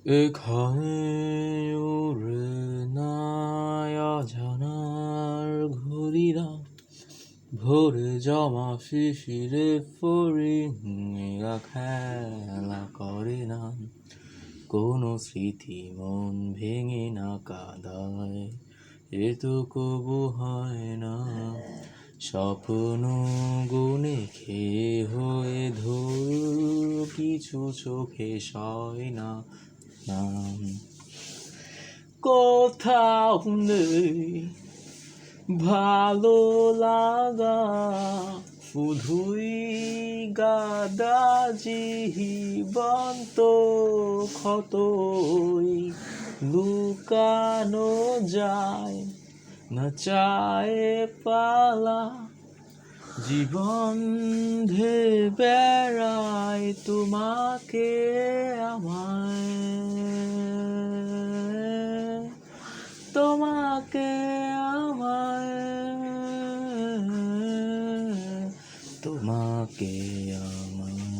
এখানে ওরে না অজানার ঘুরিরা ভোরে জমা শিশিরে ফড়িংরা খেলা করে না, কোনো স্মৃতি মন ভেঙে না কাঁদায়, এ তো কবু হয় না। স্বপ্ন গুনে খেয়ে হয়ে ধূল, কিছু চোখে সয় না নাম। কোথাও নেই ভালো লাগা, শুধুই গাদা জীবন্ত ক্ষতই লুকানো যায় না, চায় পালা জীবন ধে বেড়ায় তোমাকে আমায়, তোমাকে আমায়, তোমাকে আমায়।